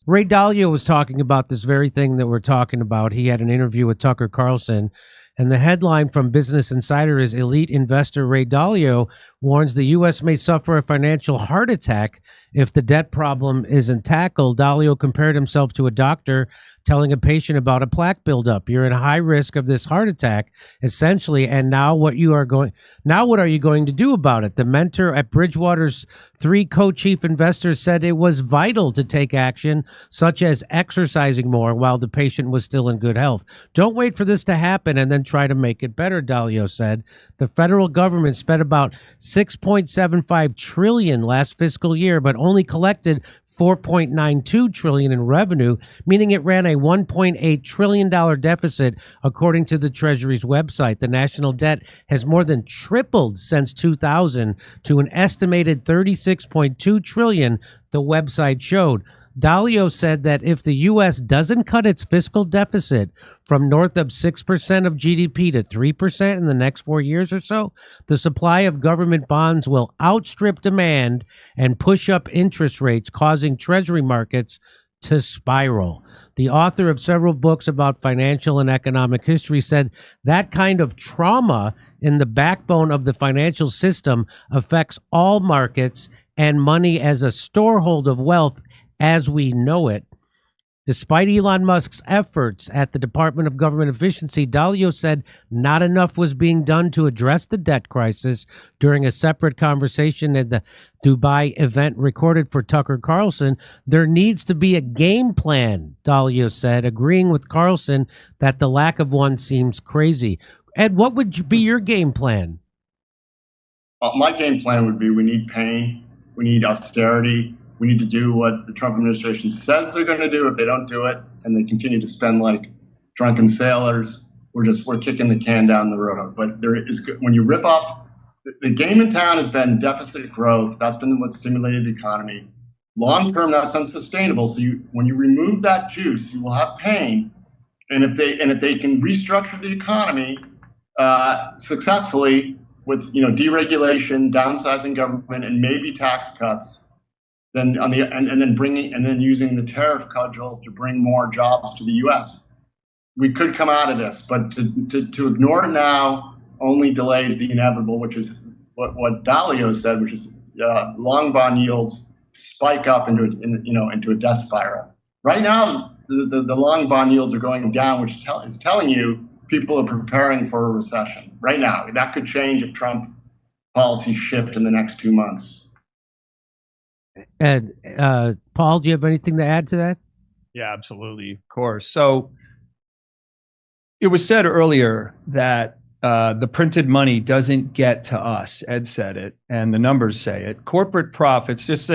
Ray Dalio was talking about this very thing that we're talking about. He had an interview with Tucker Carlson, and the headline from Business Insider is elite investor Ray Dalio warns the U.S. may suffer a financial heart attack if the debt problem isn't tackled. Dalio compared himself to a doctor telling a patient about a plaque buildup. You're in high risk of this heart attack, essentially, and now what are you going to do about it? The mentor at Bridgewater's 3 co-chief investors said it was vital to take action, such as exercising more while the patient was still in good health. Don't wait for this to happen and then try to make it better, Dalio said. The federal government spent about $6.75 trillion last fiscal year, but only collected $4.92 trillion in revenue, meaning it ran a $1.8 trillion deficit, according to the Treasury's website. The national debt has more than tripled since 2000 to an estimated $36.2 trillion, the website showed. Dalio said that if the U.S. doesn't cut its fiscal deficit from north of 6% of GDP to 3% in the next 4 years or so, the supply of government bonds will outstrip demand and push up interest rates, causing treasury markets to spiral. The author of several books about financial and economic history said that kind of trauma in the backbone of the financial system affects all markets and money as a storehold of wealth as we know it. Despite Elon Musk's efforts at the Department of Government Efficiency, Dalio said not enough was being done to address the debt crisis. During a separate conversation at the Dubai event recorded for Tucker Carlson, there needs to be a game plan, Dalio said, agreeing with Carlson that the lack of one seems crazy. Ed, what would be your game plan? My game plan would be we need pain, we need austerity. We need to do what the Trump administration says they're going to do. If they don't do it and they continue to spend like drunken sailors, we're kicking the can down the road. But when you rip off, the game in town has been deficit growth. That's been what stimulated the economy. Long term, that's unsustainable. So when you remove that juice, you will have pain. And if they can restructure the economy successfully with deregulation, downsizing government, and maybe tax cuts, then then using the tariff cudgel to bring more jobs to the U.S., we could come out of this. But to ignore it now only delays the inevitable, which is what Dalio said, which is long bond yields spike up into a death spiral. Right now, the long bond yields are going down, which is telling you people are preparing for a recession. Right now, that could change if Trump policies shift in the next 2 months. And Paul, do you have anything to add to that? Yeah, absolutely. Of course. So it was said earlier that the printed money doesn't get to us. Ed said it, and the numbers say it. Corporate profits, just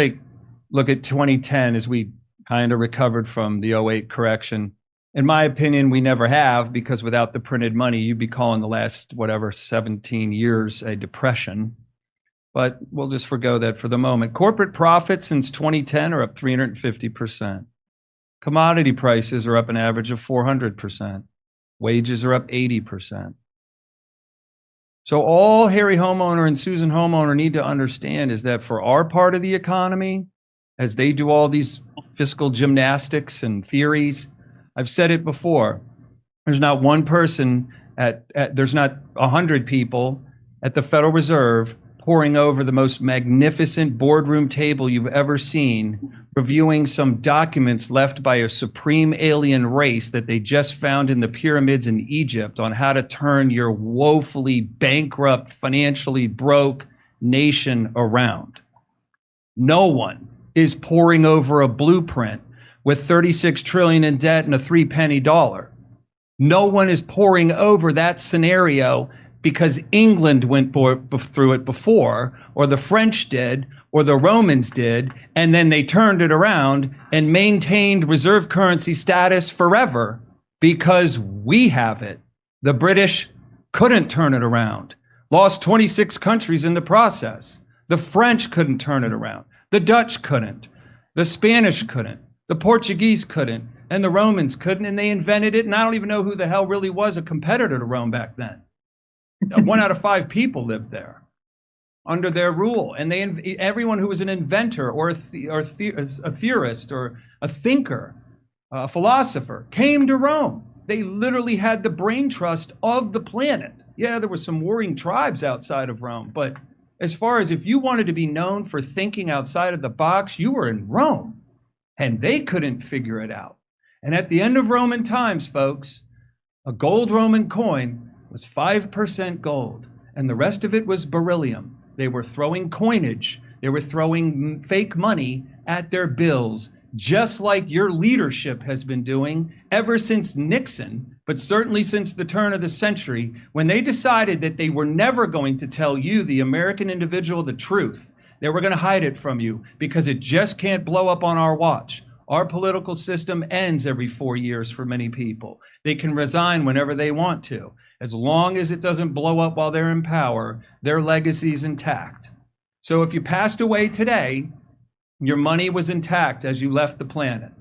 look at 2010 as we kind of recovered from the '08 correction. In my opinion, we never have, because without the printed money, you'd be calling the last, 17 years a depression. But we'll just forgo that for the moment. Corporate profits since 2010 are up 350%. Commodity prices are up an average of 400%. Wages are up 80%. So all Harry homeowner and Susan homeowner need to understand is that for our part of the economy, as they do all these fiscal gymnastics and theories, I've said it before, there's not one person there's not 100 people at the Federal Reserve poring over the most magnificent boardroom table you've ever seen, reviewing some documents left by a supreme alien race that they just found in the pyramids in Egypt on how to turn your woefully bankrupt, financially broke nation around. No one is poring over a blueprint with $36 trillion in debt and a 3-penny dollar. No one is poring over that scenario because England went through it before, or the French did, or the Romans did, and then they turned it around and maintained reserve currency status forever because we have it. The British couldn't turn it around, lost 26 countries in the process. The French couldn't turn it around. The Dutch couldn't. The Spanish couldn't. The Portuguese couldn't. And the Romans couldn't, and they invented it, and I don't even know who the hell really was a competitor to Rome back then. 1 out of 5 people lived there. under their rule. And everyone who was an inventor or a theorist or a thinker, a philosopher, came to Rome. They literally had the brain trust of the planet. Yeah, there were some warring tribes outside of Rome, but as far as if you wanted to be known for thinking outside of the box, you were in Rome, and they couldn't figure it out. And at the end of Roman times, folks, a gold Roman coin was 5% gold, and the rest of it was beryllium. They were throwing coinage. They were throwing fake money at their bills, just like your leadership has been doing ever since Nixon, but certainly since the turn of the century, when they decided that they were never going to tell you, the American individual, the truth. They were going to hide it from you because it just can't blow up on our watch. Our political system ends every 4 years for many people. They can resign whenever they want to. As long as it doesn't blow up while they're in power, their legacy's intact. So if you passed away today, your money was intact as you left the planet.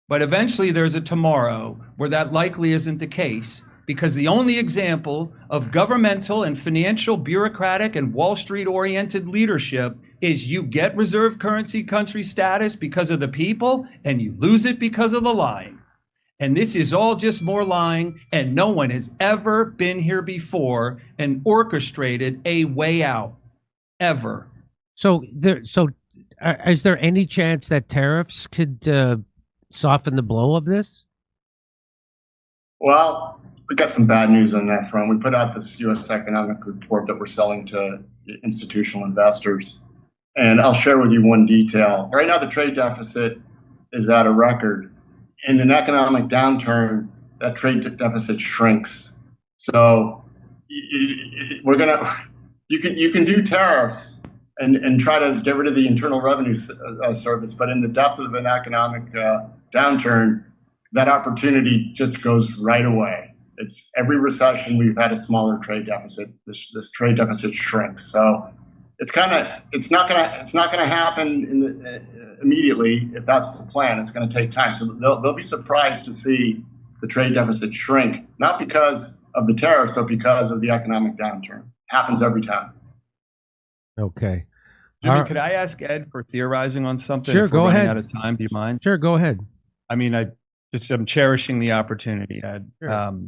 But eventually there's a tomorrow where that likely isn't the case, because the only example of governmental and financial, bureaucratic, and Wall Street-oriented leadership is you get reserve currency country status because of the people, and you lose it because of the lying. And this is all just more lying, and no one has ever been here before and orchestrated a way out, ever. Is there any chance that tariffs could soften the blow of this? Well, we got some bad news on that front. We put out this U.S. economic report that we're selling to institutional investors. And I'll share with you one detail. Right now, the trade deficit is at a record. In an economic downturn, that trade deficit shrinks. So you can do tariffs and try to get rid of the Internal Revenue Service, but in the depth of an economic downturn, that opportunity just goes right away. It's every recession we've had a smaller trade deficit. This trade deficit shrinks. So it's not gonna happen immediately if that's the plan. It's going to take time. So they'll be surprised to see the trade deficit shrink, not because of the tariffs, but because of the economic downturn. Happens every time. Okay. Jimmy, could I ask Ed for theorizing on something? Sure, go ahead. Out of time, do you mind? Sure, go ahead. I mean, I'm cherishing the opportunity, Ed. Sure.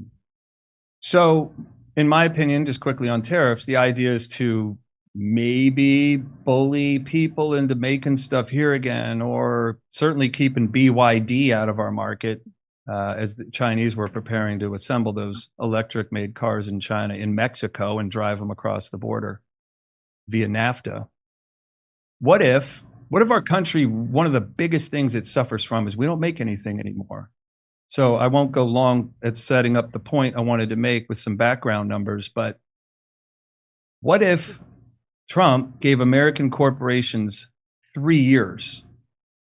So, in my opinion, just quickly on tariffs, the idea is to maybe bully people into making stuff here again, or certainly keeping BYD out of our market, as the Chinese were preparing to assemble those electric-made cars in China, in Mexico, and drive them across the border via NAFTA. What if our country, one of the biggest things it suffers from is we don't make anything anymore. So I won't go long at setting up the point I wanted to make with some background numbers, but what if Trump gave American corporations 3 years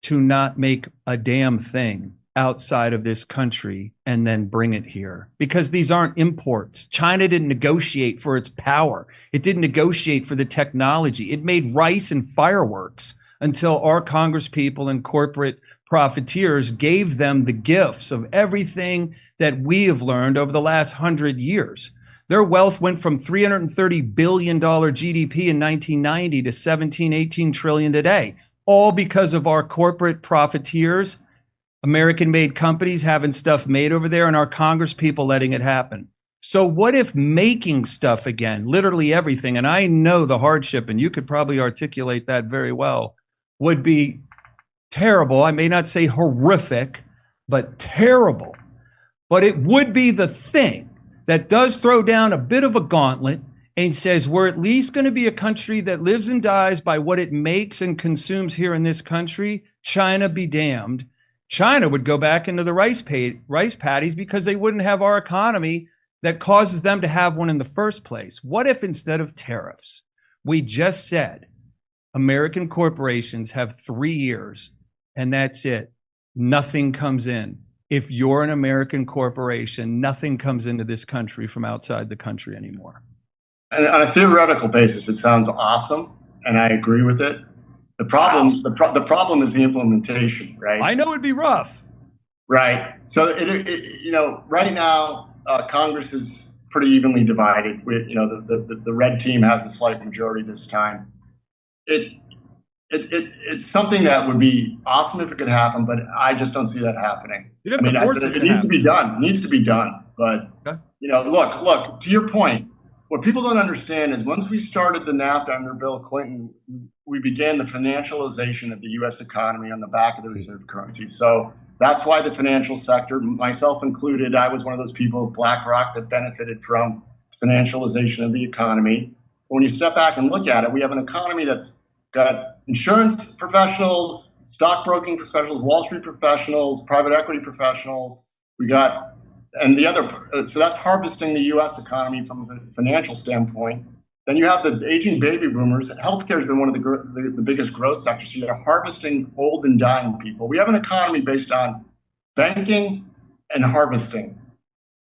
to not make a damn thing outside of this country and then bring it here? Because these aren't imports. China didn't negotiate for its power. It didn't negotiate for the technology. It made rice and fireworks until our congresspeople and corporate profiteers gave them the gifts of everything that we have learned over the last 100 years. Their wealth went from $330 billion GDP in 1990 to 17, 18 trillion today, all because of our corporate profiteers, American-made companies having stuff made over there, and our Congress people letting it happen. So what if making stuff again, literally everything, and I know the hardship, and you could probably articulate that very well, would be terrible. I may not say horrific, but terrible. But it would be the thing that does throw down a bit of a gauntlet and says we're at least going to be a country that lives and dies by what it makes and consumes here in this country. China be damned. China would go back into the rice paddies because they wouldn't have our economy that causes them to have one in the first place. What if instead of tariffs, we just said American corporations have 3 years and that's it? Nothing comes in. If you're an American corporation, nothing comes into this country from outside the country anymore. And on a theoretical basis, it sounds awesome, and I agree with it. The problem, the problem is the implementation, right? I know it'd be rough. Right. So right now, Congress is pretty evenly divided. The red team has a slight majority this time. It's something that would be awesome if it could happen, but I just don't see that happening. I mean, it needs to be done. It needs to be done. But look. To your point, what people don't understand is once we started the NAFTA under Bill Clinton, we began the financialization of the U.S. economy on the back of the reserve currency. So that's why the financial sector, myself included, I was one of those people, BlackRock, that benefited from financialization of the economy. When you step back and look at it, we have an economy that's got insurance professionals, stockbroking professionals, Wall Street professionals, private equity professionals. So that's harvesting the U.S. economy from a financial standpoint. Then you have the aging baby boomers. Healthcare has been one of the biggest growth sectors. So you're harvesting old and dying people. We have an economy based on banking and harvesting,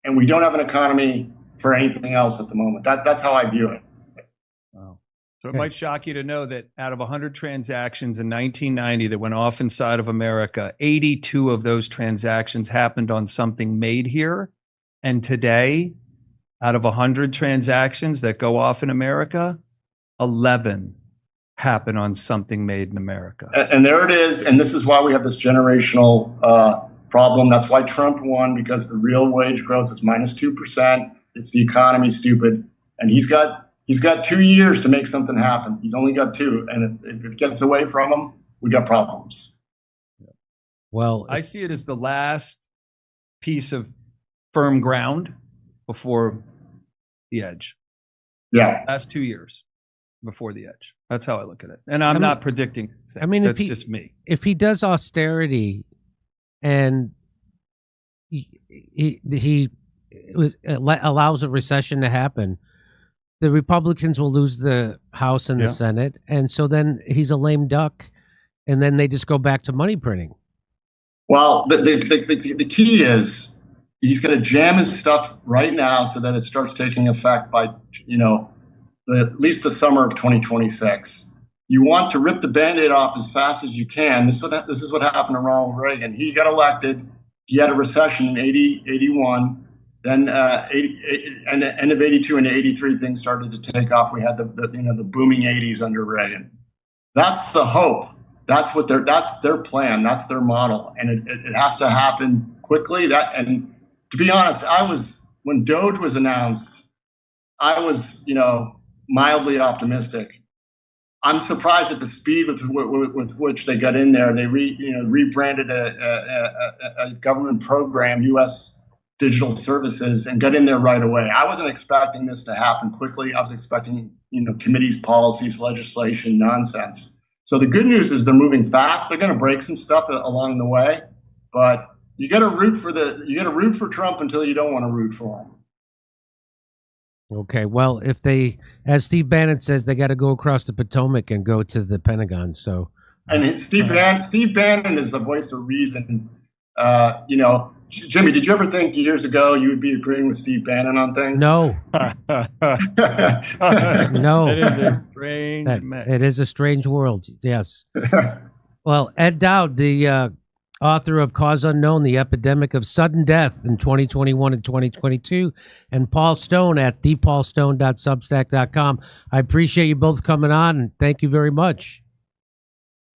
and we don't have an economy for anything else at the moment. That's how I view it. Wow. So it might shock you to know that out of 100 transactions in 1990 that went off inside of America, 82 of those transactions happened on something made here. And today, out of 100 transactions that go off in America, 11 happen on something made in America. And there it is. And this is why we have this generational problem. That's why Trump won, because the real wage growth is -2%. It's the economy, stupid. And he's got 2 years to make something happen. He's only got 2. And if it gets away from him, we got problems. Well, I see it as the last piece of firm ground before the edge. Yeah. Last 2 years before the edge. That's how I look at it. And I'm not predicting. That's just me. If he does austerity and he allows a recession to happen, the Republicans will lose the House and the Senate. And so then he's a lame duck. And then they just go back to money printing. Well, the key is he's going to jam his stuff right now so that it starts taking effect by, at least the summer of 2026. You want to rip the Band-Aid off as fast as you can. This is what happened to Ronald Reagan. He got elected. He had a recession in 80, 81. Then and the end of 82 into 83, things started to take off. We had the booming 80s under Reagan. That's the hope. That's their plan. That's their model, and it has to happen quickly. And to be honest, when Dowd was announced, I was mildly optimistic. I'm surprised at the speed with which they got in there. They rebranded a government program, U.S. Digital Services, and got in there right away. I wasn't expecting this to happen quickly. I was expecting committees, policies, legislation, nonsense. So the good news is they're moving fast. They're going to break some stuff along the way, but you got to root for Trump until you don't want to root for him. Okay, well, as Steve Bannon says, they got to go across the Potomac and go to the Pentagon. So, and Steve Bannon is the voice of reason. Jimmy, did you ever think years ago you would be agreeing with Steve Bannon on things? No. No. It is a strange mess. It is a strange world, yes. Well, Ed Dowd, the author of Cause Unknown, The Epidemic of Sudden Death in 2021 and 2022, and Paul Stone at thepaulstone.substack.com. I appreciate you both coming on, and thank you very much.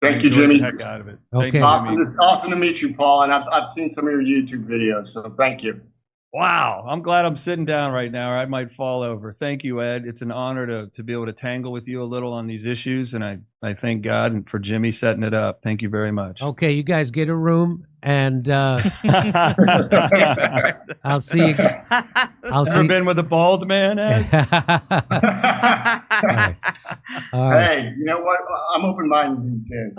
Thank you, Jimmy. Heck out of it. Okay. Awesome to meet you, Paul, and I've seen some of your YouTube videos, so thank you. Wow. I'm glad I'm sitting down right now, or I might fall over. Thank you, Ed. It's an honor to be able to tangle with you a little on these issues, and I thank God and for Jimmy setting it up. Thank you very much. Okay, you guys get a room, and I'll see you. Ever been with a bald man, Ed? All right. Hey, you know what? I'm open-minded these days.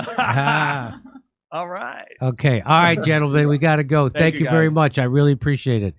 All right. Okay. All right, gentlemen, we got to go. Thank you very guys. much. I really appreciate it.